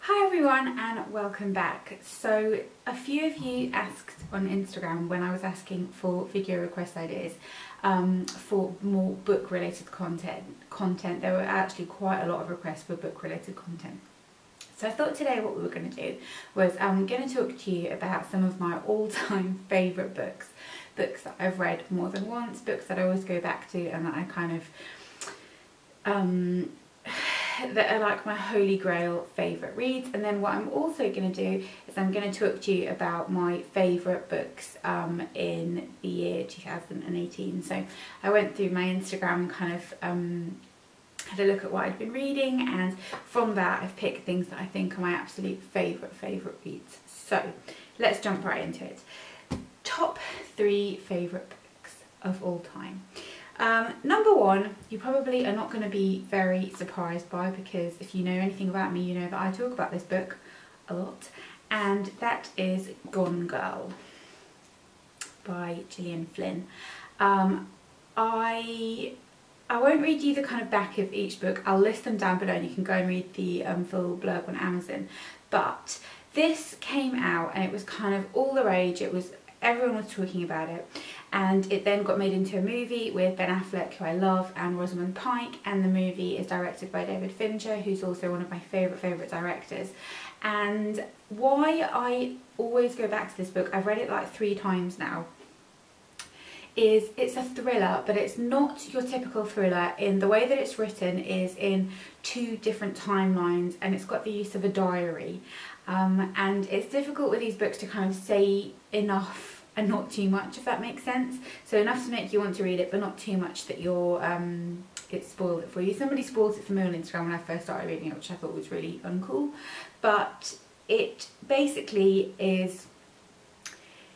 Hi everyone and welcome back. So a few of you asked on Instagram when I was asking for video request ideas for more book related content. There were actually quite a lot of requests for book related content. So I thought today what we were going to do was I'm going to talk to you about some of my all-time favourite books. Books that I've read more than once, books that I always go back to and that I kind of that are like my holy grail favourite reads. And then what I'm also going to do is I'm going to talk to you about my favourite books in the year 2018. So I went through my Instagram and kind of had a look at what I'd been reading, and from that I've picked things that I think are my absolute favourite reads. So let's jump right into it. Top 3 favourite books of all time. Number 1, you probably are not going to be very surprised by, because if you know anything about me, you know that I talk about this book a lot, and that is Gone Girl by Gillian Flynn. I won't read you the kind of back of each book. I'll list them down below and you can go and read the full blurb on Amazon. But this came out and it was kind of all the rage. Everyone was talking about it, and it then got made into a movie with Ben Affleck, who I love, and Rosamund Pike, and the movie is directed by David Fincher, who's also one of my favourite directors. And why I always go back to this book, I've read it like 3 times now, is it's a thriller, but it's not your typical thriller. In the way that it's written is in 2 different timelines, and it's got the use of a diary. And it's difficult with these books to kind of say enough and not too much, if that makes sense. So enough to make you want to read it, but not too much that you're it spoiled it for you. Somebody spoiled it for me on Instagram when I first started reading it, which I thought was really uncool. But it basically is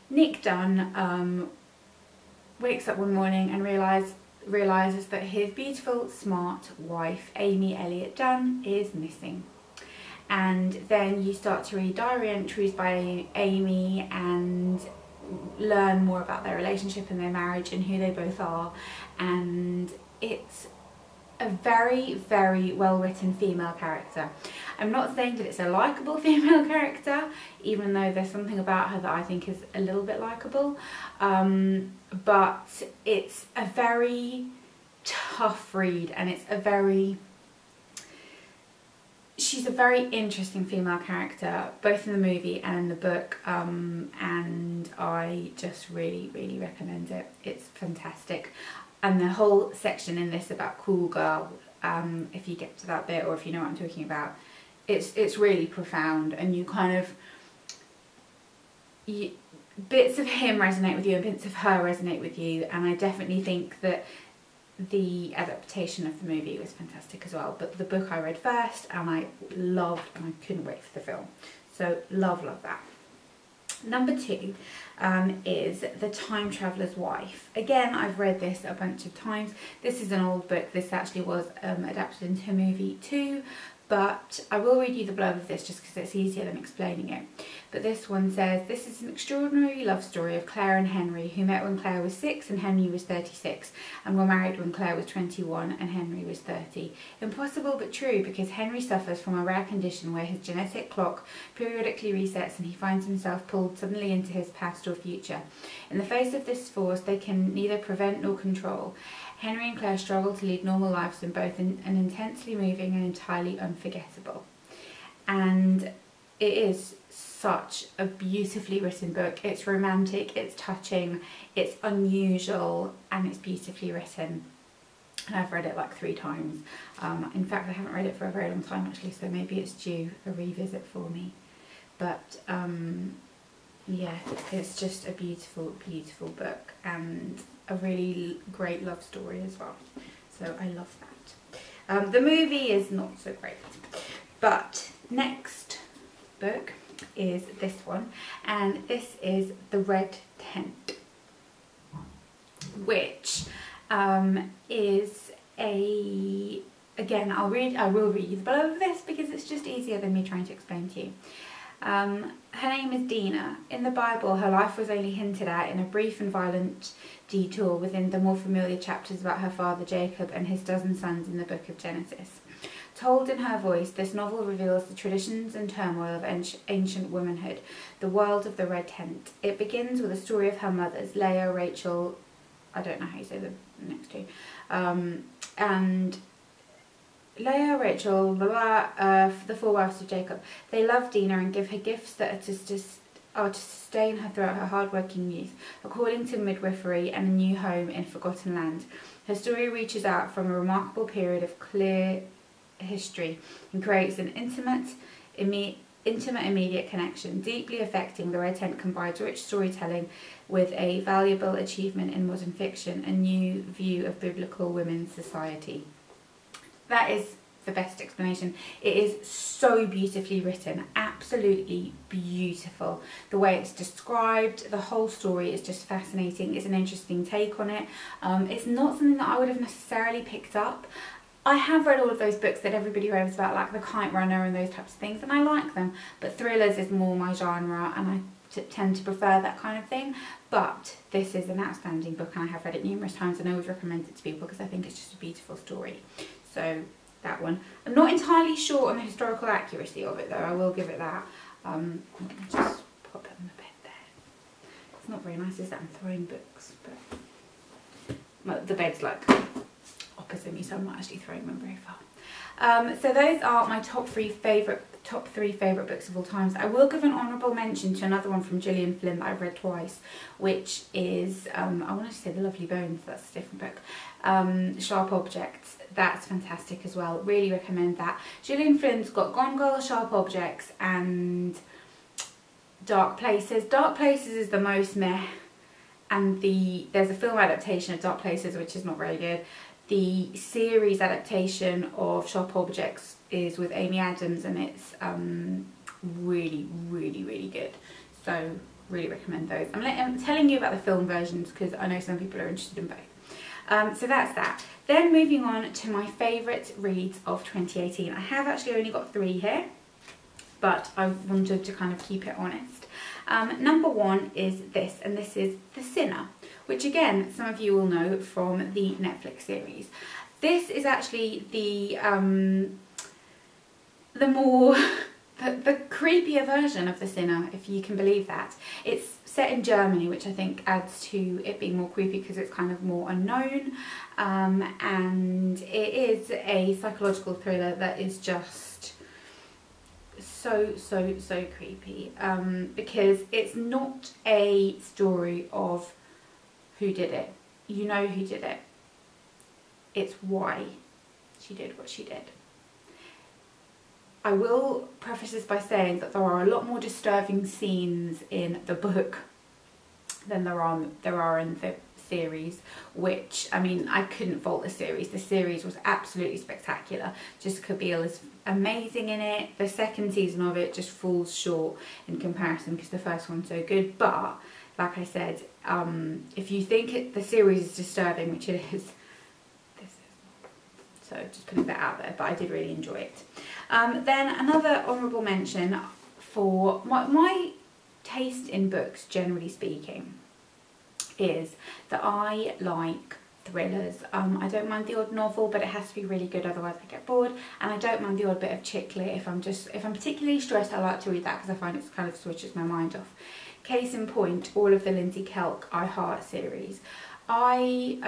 Nick Dunn wakes up one morning and realises that his beautiful, smart wife, Amy Elliott Dunn, is missing. And then you start to read diary entries by Amy and learn more about their relationship and their marriage and who they both are. And it's a very well written female character. I'm not saying that it's a likeable female character, even though there's something about her that I think is a little bit likeable, but it's a very tough read, and she's a very interesting female character, both in the movie and in the book, and I just really recommend it. It's fantastic. And the whole section in this about cool girl, if you get to that bit, or if you know what I'm talking about, it's really profound, and you kind of, bits of him resonate with you and bits of her resonate with you. And I definitely think that the adaptation of the movie was fantastic as well, but the book I read first and I loved, and I couldn't wait for the film. So love that. Number 2 is The Time Traveller's Wife. Again, I've read this a bunch of times. This is an old book. This actually was adapted into a movie too, but I will read you the blurb of this just because it's easier than explaining it. But this one says, this is an extraordinary love story of Claire and Henry, who met when Claire was 6 and Henry was 36, and were married when Claire was 21 and Henry was 30. Impossible but true, because Henry suffers from a rare condition where his genetic clock periodically resets and he finds himself pulled suddenly into his past or future. In the face of this force they can neither prevent nor control, Henry and Claire struggle to lead normal lives in both an intensely moving and entirely unforgettable. And it is such a beautifully written book. It's romantic, it's touching, it's unusual, and it's beautifully written. And I've read it like 3 times. In fact, I haven't read it for a very long time actually, so maybe it's due a revisit for me. But yeah, it's just a beautiful book, and a really great love story as well. So I love that. The movie is not so great. But next book is this one, and this is The Red Tent, which is again, I will read you the blurb of this because it's just easier than me trying to explain to you. Her name is Dinah. In the Bible, her life was only hinted at in a brief and violent detour within the more familiar chapters about her father Jacob and his dozen sons in the book of Genesis. Told in her voice, this novel reveals the traditions and turmoil of ancient womanhood, the world of the Red Tent. It begins with a story of her mothers, Leah, Rachel, I don't know how you say the next two, and Leah, Rachel, the four wives of Jacob. They love Dinah and give her gifts that are to sustain her throughout her hard-working youth, according to midwifery and a new home in forgotten land. Her story reaches out from a remarkable period of clear history and creates an intimate, immediate connection. Deeply affecting, The Red Tent combines rich storytelling with a valuable achievement in modern fiction, a new view of biblical women's society. That is the best explanation. It is so beautifully written, absolutely beautiful. The way it's described, the whole story is just fascinating. It's an interesting take on it. It's not something that I would have necessarily picked up. I have read all of those books that everybody raves about, like The Kite Runner and those types of things, and I like them, but thrillers is more my genre, and I tend to prefer that kind of thing. But this is an outstanding book, and I have read it numerous times, and I always recommend it to people because I think it's just a beautiful story. So that one. I'm not entirely sure on the historical accuracy of it, though. I will give it that. Just pop it on the bed there. It's not very nice, is that? I'm throwing books, but the bed's like opposite me, so I'm not actually throwing them very far. So those are my top three favourite books of all times. I will give an honourable mention to another one from Gillian Flynn that I've read twice, which is I wanted to say The Lovely Bones, that's a different book. Sharp Objects, that's fantastic as well. Really recommend that. Gillian Flynn's got Gone Girl, Sharp Objects and Dark Places. Dark Places is the most meh, and there's a film adaptation of Dark Places which is not very good. The series adaptation of Sharp Objects is with Amy Adams, and it's really, really, really good. So really recommend those. I'm telling you about the film versions because I know some people are interested in both. So that's that. Then moving on to my favourite reads of 2018. I have actually only got 3 here, but I wanted to kind of keep it honest. Number 1 is this, and this is The Sinner, which again, some of you will know from the Netflix series. This is actually the more, the creepier version of The Sinner, if you can believe that. It's set in Germany, which I think adds to it being more creepy because it's kind of more unknown. And it is a psychological thriller that is just so creepy, because it's not a story of who did it. You know who did it. It's why she did what she did. I will preface this by saying that there are a lot more disturbing scenes in the book than there are in the series, which, I mean, I couldn't fault the series. The series was absolutely spectacular. Jessica Biel is amazing in it. The second season of it just falls short in comparison because the first one's so good, but like I said, if you think the series is disturbing, which it is, this is not. So just putting that out there, but I did really enjoy it. Then another honourable mention for my taste in books, generally speaking, is that I like thrillers. I don't mind the odd novel, but it has to be really good, otherwise I get bored. And I don't mind the odd bit of chick lit. If I'm particularly stressed, I like to read that because I find it kind of switches my mind off. Case in point, all of the Lindsay Kelk I Heart series. I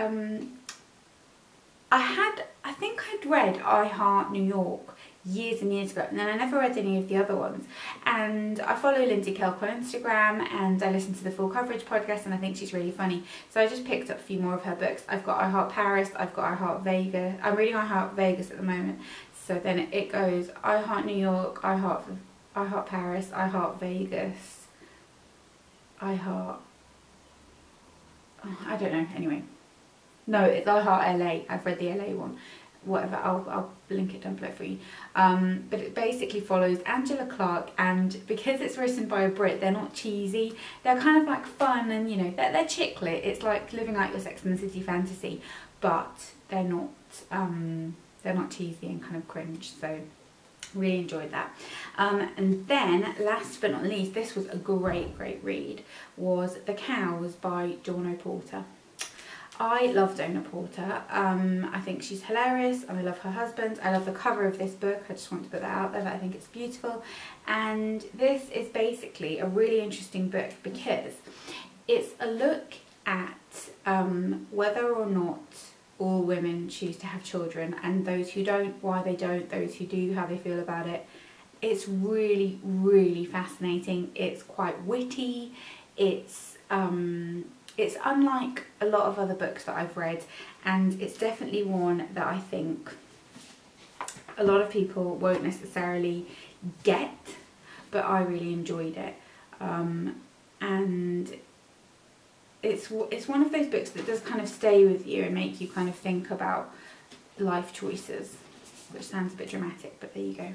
think I'd read I Heart New York years and years ago, and then I never read any of the other ones. And I follow Lindsay Kelk on Instagram, and I listen to the Full Coverage podcast, and I think she's really funny. So I just picked up a few more of her books. I've got I Heart Paris, I've got I Heart Vegas. I'm reading I Heart Vegas at the moment. So then it goes I Heart New York, I Heart Paris, I Heart Vegas, I Heart, oh, I don't know, anyway. No, it's I Heart LA. I've read the LA one. Whatever, I'll link it down below for you. But it basically follows Angela Clark, and because it's written by a Brit, they're not cheesy. They're kind of like fun, and you know, they're chick lit. It's like living out your Sex and the City fantasy, but they're not cheesy and kind of cringe. So really enjoyed that. And then last but not least, this was a great read, was The Cows by Dawn O'Porter. I love Dona Porter. I think she's hilarious and I love her husband. I love the cover of this book. I just want to put that out there, that I think it's beautiful. And this is basically a really interesting book because it's a look at whether or not all women choose to have children, and those who don't, why they don't, those who do, how they feel about it. It's really, really fascinating. It's quite witty. It's unlike a lot of other books that I've read, and it's definitely one that I think a lot of people won't necessarily get, but I really enjoyed it. And it's one of those books that does kind of stay with you and make you kind of think about life choices, which sounds a bit dramatic, but there you go.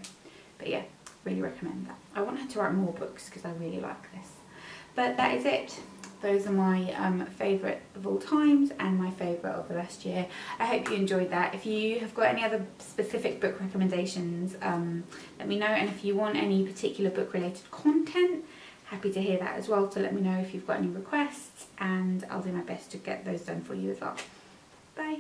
But yeah, really recommend that. I want her to write more books because I really like this. But that is it. Those are my favourite of all times and my favourite of the last year. I hope you enjoyed that. If you have got any other specific book recommendations, let me know. And if you want any particular book related content, happy to hear that as well. So let me know if you've got any requests and I'll do my best to get those done for you as well. Bye.